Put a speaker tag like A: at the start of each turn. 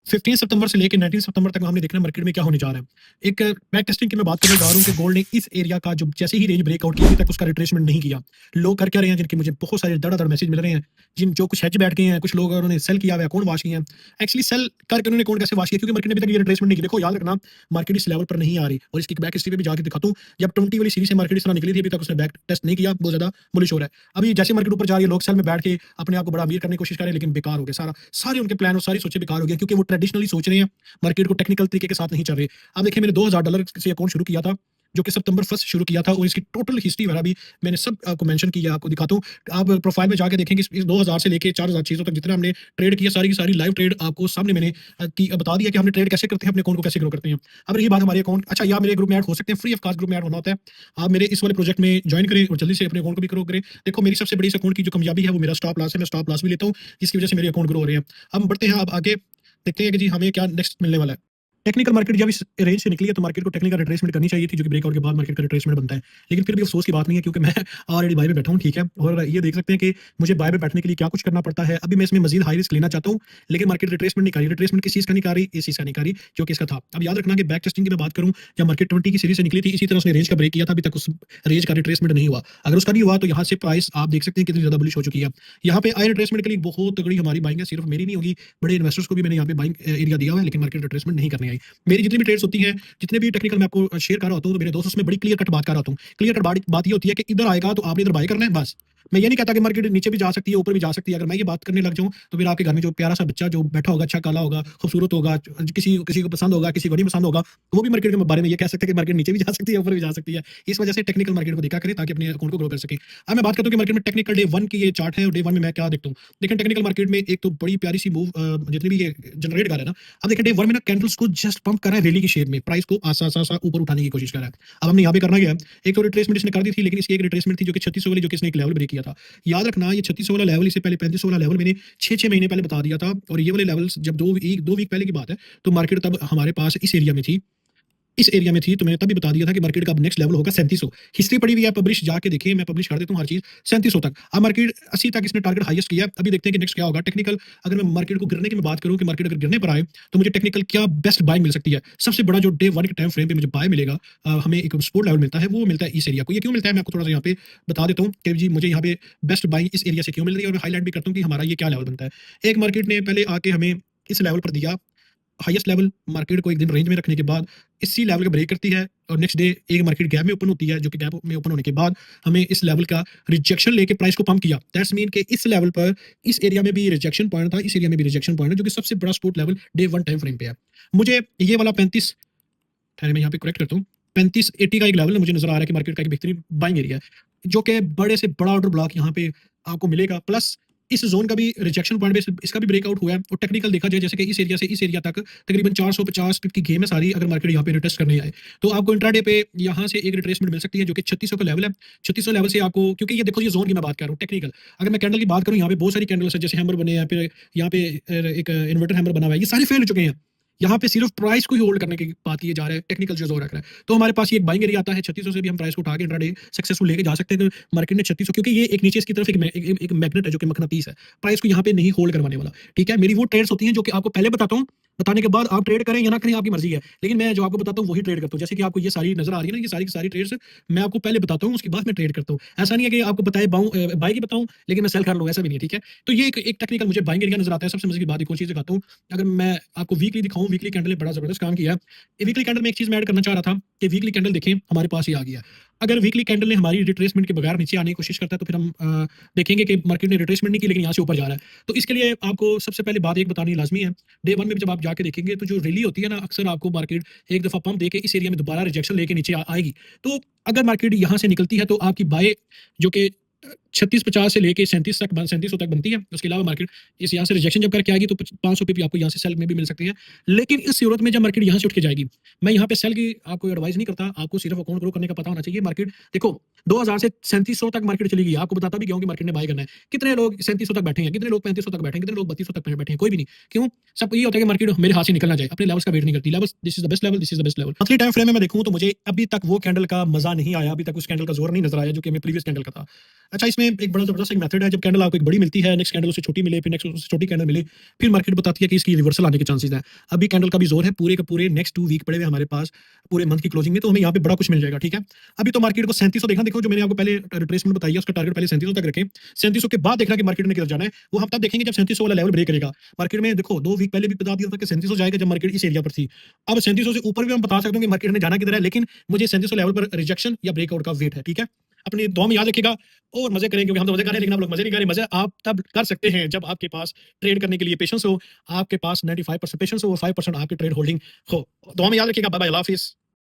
A: 15 सितंबर से लेके 19 सितंबर तक हमने देखना मार्केट में क्या होने जा रहा है। एक बैक टेस्टिंग की मैं बात करने जा रहा हूँ कि गोल्ड ने इस एरिया का जो जैसे ही रेंज ब्रेकआउट की, अभी तक उसका रिट्रेसमेंट नहीं किया। लोग कर क्या रहे हैं, जिनके मुझे बहुत सारे धड़ाधड़ मैसेज मिल रहे हैं, जिन जो कुछ हेज बैठ गए हैं, कुछ लोग उन्होंने सेल किया हुआ है, अकाउंट वॉश किए हैं। एक्चुअली सेल करके उन्होंने अकाउंट कैसे वॉश किया, क्योंकि मार्केट ने अभी तक ये रिट्रेसमेंट नहीं किया। देखो याद रखना, मार्केट इस लेवल पर नहीं आ रही, और इसकी बैक हिस्ट्री पे भी जाके दिखाता हूँ। जब 20 वाली सीरीज से मार्केट इस तरह निकली थी, अभी तक उसने बैक टेस्ट नहीं किया, बहुत ज्यादा बुलिश हो रहा है। अभी जैसे मार्केट ऊपर जा रही है, लोग सेल में बैठ के अपने आप को बड़ा अमीर करने की कोशिश कर रहे हैं, लेकिन बेकार हो गया सारे उनके प्लान और सारी सोचे बेकार हो गया, क्योंकि वो ट्रेडिशनली सोच रहे हैं, मार्केट को टेक्निकल तरीके के साथ नहीं चल रहे। अब देखिए, मैंने $2000 से अकाउंट शुरू किया था, जो कि सितंबर 1 शुरू किया था, और इसकी टोटल हिस्ट्री वगैरह भी मैंने सब आपको मेंशन किया, आपको दिखाता हूँ। आप प्रोफाइल में जाके देखेंगे, इस 2000 से लेके 4600 तक जितना हमने ट्रेड किया, सारी की सारी लाइव ट्रेड आपको सामने मैंने बता दिया कि हमने ट्रेड कैसे करते हैं, अपने अकाउंट को कैसे ग्रो करते हैं। अब रही बात हमारे अकाउंट, अच्छा, या मेरे ग्रुप में ऐड हो सकते हैं, फ्री ऑफ कॉस्ट ग्रुप में ऐड होना होता है। आप मेरे इस वाले प्रोजेक्ट में ज्वाइन करें और जल्दी से अपने अकाउंट को भी ग्रो करें। देखो, मेरी सबसे बड़ी इस अकाउंट की जो कामयाबी है, वो मेरा स्टॉप लॉस है। मैं स्टॉप लॉस भी लेता हूँ, जिसकी वजह से मेरे अकाउंट ग्रो हो रहे हैं। अब बढ़ते हैं, अब आगे देखते हैं कि जी हमें क्या नेक्स्ट मिलने वाला है। टेक्निकल मार्केट जब इस रेंज से निकली है, तो मार्केट को टेक्निकल रिट्रेसमेंट करनी चाहिए थी, जो कि ब्रेकआउट के बाद मार्केट का रिट्रेसमेंट बनता है। लेकिन फिर भी अफसोस की बात नहीं है, क्योंकि मैं ऑलरेडी बाय में बैठा हूँ, ठीक है। और ये देख सकते हैं कि मुझे बाय में बैठने के लिए क्या कुछ करना पड़ता है। अभी मैं इसमें मजीद हाई रिस्क लेना चाहता हूँ, लेकिन मार्केट रिट्रेसमेंट नहीं कर रही। रिट्रेसमेंट किस चीज़ का नहीं कर रही, इस चीज़ का नहीं कर रही जो कि इसका था। अब याद रखना कि बैक टेस्टिंग की मैं बात करूँ, जब मार्केट 20 की सीरीज से निकली थी, इसी तरह उसने रेंज का ब्रेक किया था, अभी तक उस रेंज का रिट्रेसमेंट नहीं हुआ। अगर उसका नहीं हुआ, तो यहाँ से प्राइस आप देख सकते हैं कितनी ज्यादा बुलिश हो चुकी है। यहाँ पे आई रिट्रेसमेंट के लिए बहुत तगड़ी हमारी बाइंग है, सिर्फ मेरी नहीं होगी, बड़े इन्वेस्टर्स को भी मैंने यहाँ पे बाइंग एरिया दिया हुआ है, लेकिन मार्केट रिट्रेसमेंट नहीं करने आई। मेरी जितनी भी ट्रेड्स होती हैं, जितने भी टेक्निकल मैं आपको शेयर कर रहा होता हूँ, तो मेरे दोस्त उसमें बड़ी क्लियर कट बात कर रहा होता हूँ। क्लियर कट बात ये होती है कि इधर आएगा तो आपने इधर बाय करना है, बस। मैं ये नहीं कहता कि मार्केट नीचे भी जा सकती है, ऊपर भी जा सकती है। अगर मैं ये बात करने लग जाऊं, तो फिर आपके घर में जो प्यारा सा बच्चा जो बैठा होगा, अच्छा काला होगा, खूबसूरत होगा, किसी किसी को पसंद होगा, किसी को नहीं पसंद होगा, तो वो भी मार्केट के बारे में ये कह सकते हैं कि मार्केट नीचे भी जा सकती है, ऊपर भी जा सकती है। इस वजह से टेक्निकल मार्केट को देखा करें, ताकि अपने अकाउंट को ग्रो कर सके। अब मैं बात करता हूँ कि मार्केट में टेक्निकल डे 1 की ये चार्ट है, और डे 1 में मैं क्या देखता हूँ। लेकिन टेक्निकल मार्केट में एक तो बड़ी प्यारी सी मूव जितनी भी ये जनरेट कर रहा है ना। अब देखिए, डे 1 में ना कैंडल्स को जस्ट पंप कर रहा है रैली की शेप में, प्राइस को आसा आसा ऊपर उठाने की कोशिश कर रहा है। अब हमने यहाँ पे करना क्या है, एक तो रिट्रेसमेंट इसने कर दी थी, लेकिन इसकी एक रिट्रेसमेंट थी जो कि 3600 वाली, जो कि इसने एक लेवल ब्रेक किया था। याद रखना, ये 3600 वाला लेवल, इससे पहले 3500 वाला लेवल मैंने 6 महीने पहले बता दिया था। और ये वाले लेवल्स जब 2 वीक पहले की बात है, तो मार्केट तब हमारे पास इस एरिया में थी, तो मैंने तभी बता दिया था कि मार्केट का अब नेक्स्ट लेवल होगा 3700। हिस्ट्री पड़ी हुई है, पब्लिश जाके देखिए, मैं पब्लिश कर देता हूँ हर चीज 3700 तक। अब मार्केट 80 तक इसने टारगेट हाईएस्ट किया। अभी देखते हैं कि नेक्स्ट क्या होगा। टेक्निकल, अगर मैं मार्केट को गिरने की मैं बात करूं, कि मार्केट अगर गिरने पर आए, तो मुझे टेक्निकल क्या बेस्ट बाय मिल सकती है। सबसे बड़ा जो डे 1 के टाइम फ्रेम पे मुझे बाय मिलेगा, हमें एक सपोर्ट लेवल मिलता है, वो मिलता है इस एरिया को। ये क्यों मिलता है, मैं आपको थोड़ा सा यहाँ पे बता देता हूँ कि जी मुझे यहाँ पे बेस्ट बाइंग इस एरिया से क्यों मिल रही है, और मैं हाईलाइट भी करता हूँ कि हमारा ये क्या लेवल बनता है। एक मार्केट ने पहले आके हमें इस लेवल पर दिया, हाईएस्ट लेवल। मार्केट को एक दिन रेंज में रखने के बाद इसी लेवल का ब्रेक करती है, और नेक्स्ट डे एक मार्केट गैप में ओपन होती है, जो कि गैप में ओपन होने के बाद हमें इस लेवल का रिजेक्शन लेके प्राइस को पंप किया। दैट्स मीन कि इस लेवल पर, इस एरिया में भी रिजेक्शन पॉइंट था, इस एरिया में भी रिजेक्शन पॉइंट है, जो कि सबसे बड़ा support level day 1 time frame पे है। मुझे ये वाला 35, ठहरे मैं यहाँ पे करेक्ट करता हूँ, 3580 का एक लेवल मुझे नजर आ रहा है कि मार्केट का एक बेहतरीन बाइंग एरिया है, जो कि बड़े से बड़ा ऑर्डर ब्लॉक यहाँ पे आपको मिलेगा। प्लस इस जोन का भी रिजेक्शन पॉइंट पे इसका भी ब्रेकआउट हुआ है। और टेक्निकल देखा जाए, जैसे कि इस एरिया से इस एरिया तक तकरीबन 450 पिप की गेम है सारी, अगर मार्केट यहाँ पे रिटेस्ट करने आए, तो आपको इंट्राडे पे यहाँ से एक रिट्रेसमेंट मिल सकती है, जो कि 3600 का लेवल है। 3600 लेवल से आपको, क्योंकि ये देखो, ये जोन की मैं बात कर रहा हूँ टेक्निकल। अगर मैं कैंडल की बात करूँ, यहाँ पे बहुत सारी कैंडल्स है, जैसे हैमर बने हैं, फिर यहाँ पे एक इन्वर्टर हैमर बना हुआ है, ये सारे फेल हो चुके हैं। यहाँ पे सिर्फ प्राइस को ही होल्ड करने की बात की जा रहा है, टेक्निकल जो जोर रख रहा है। तो हमारे पास ये एक बाइंग एरिया आता है, 3600 से भी हम प्राइस को उठा के इंट्राडे सक्सेसफुल लेके जा सकते हैं। मार्केट ने 3600, क्योंकि ये एक नीचे इसकी तरफ एक मैग्नेट है, जो कि मकनातीस है, प्राइस को यहाँ पे नहीं होल्ड करवाने वाला। ठीक है, मेरी वो ट्रेड्स होती हैं जो कि आपको पहले बताता हूँ, बताने के बाद आप ट्रेड करें या ना करें, आपकी मर्जी है। लेकिन मैं जो आपको बताता हूँ वही ट्रेड करता हूँ। जैसे कि आपको ये सारी नजर आ रही है ना, ये सारी की सारी ट्रेड्स मैं आपको पहले बताता हूँ, उसके बाद मैं ट्रेड करता हूँ। ऐसा नहीं है कि आपको बताए बाई की बताऊँ, लेकिन मैं सेल कर लूँ, ऐसा भी नहीं है। ठीक है, तो ये एक टेक्निकल मुझे बाइंग एरिया नजर आता है। सबसे मजे की बात एक और चीज दिखाता हूँ, अगर मैं आपको वीकली दिखाऊं, वीकली कैंडल ने बड़ा जबरदस्त काम किया है। वीकली कैंडल में एक चीज मैं ऐड करना चाह रहा था, कि वीकली कैंडल देखें, हमारे पास ही आ गया। अगर वीकली कैंडल ने हमारी रिट्रेसमेंट के बगैर नीचे आने की कोशिश करता है, तो फिर हम देखेंगे कि मार्केट ने रिट्रेसमेंट नहीं की, लेकिन यहाँ से ऊपर जा रहा है। तो इसके लिए आपको सबसे पहले बात एक बतानी लाजमी है। डे 1 में जब आप जाके देखेंगे, तो जो रैली होती है ना, अक्सर आपको मार्केट एक दफा पंप देके इस एरिया में दोबारा रिजेक्शन लेके नीचे आएगी। तो अगर मार्केट यहाँ से निकलती है, तो आपकी बाय जो कि 3650 से लेके 3700 तक बनती है। उसके अलावा मार्केट इस यहाँ से रिजेक्शन जब करके आएगी, तो 500 पे भी आपको यहाँ से सेल में भी मिल सकते हैं। लेकिन इस सूरत में जब मार्केट यहाँ से उठ के जाएगी, मैं यहाँ पे सेल की आपको एडवाइस नहीं करता, आपको सिर्फ अकाउंट ग्रो करने का पता होना चाहिए। मार्केट देखो, 2000 से 3700 तक मार्केट चली गई, आपको बताता भी गया हूं कि मार्केट ने बाय करना है। कितने लोग 3700 तक बैठे हैं, कितने लोग 3500 तक बैठे हैं, कितने लोग 3200 तक बैठे हैं, कोई भी नहीं। क्यों? सबको ये होता है कि मार्केट मेरे हाथ से निकलना जाए, अपने लेवल्स का वेट नहीं करती। Levels, this is the best level, this is the best level. Monthly time frame में मैं देखूं, तो मुझे अभी तक वो कैंडल का मजा नहीं आया, अभी तक उस कैंडल का जोर नहीं नजर आया, जो कि मैं प्रीवियस कैंडल का था। अच्छा, इस में एक बड़ा ज़बरदस्त एक मेथड है, जब कैंडल आपको एक बड़ी मिलती है, नेक्स्ट कैंडल उससे छोटी मिले, फिर नेक्स्ट उससे छोटी कैंडल मिले, फिर मार्केट बताती है कि इसकी रिवर्सल आने के चांसेस है। अभी कैंडल का भी ज़ोर है, पूरे के पूरे नेक्स्ट 2 वीक पड़े हुए हैं हमारे पास, पूरे मंथ की क्लोजिंग में, तो हमें यहाँ पे बड़ा कुछ मिल जाएगा, ठीक है। अभी तो मार्केट को 3700 देखना, देखो जो मैंने आपको पहले रिट्रेसमेंट बताई है, उसका टारगेट पहले 3700 तक रखें। 3700 के बाद देखना कि मार्केट ने किधर जाना है, वो हम तब देखेंगे जब 3700 वाला लेवल ब्रेक करेगा। मार्केट में देखो 2 वीक पहले भी बता दिया था कि 3700 जाएगा जब मार्केट इस एरिया पर थी। अब 3700 से ऊपर भी हम बता सकते हैं कि मार्केट ने जाना किधर है, लेकिन मुझे 3700 लेवल पर रिजेक्शन या ब्रेकआउट का वेट है, ठीक है। अपनी दुआ में याद रखिएगा और मजे करें, क्योंकि हम तो मजे कर रहे हैं, लेकिन आप लोग मजे नहीं कर रहे। मजे आप तब कर सकते हैं जब आपके पास ट्रेड करने के लिए पेशेंस हो, आपके पास 95% पेशेंस हो और 5% आपकी ट्रेड होल्डिंग हो। दुआ में याद रखिएगा। बाय बाय, अल्लाह हाफिज़।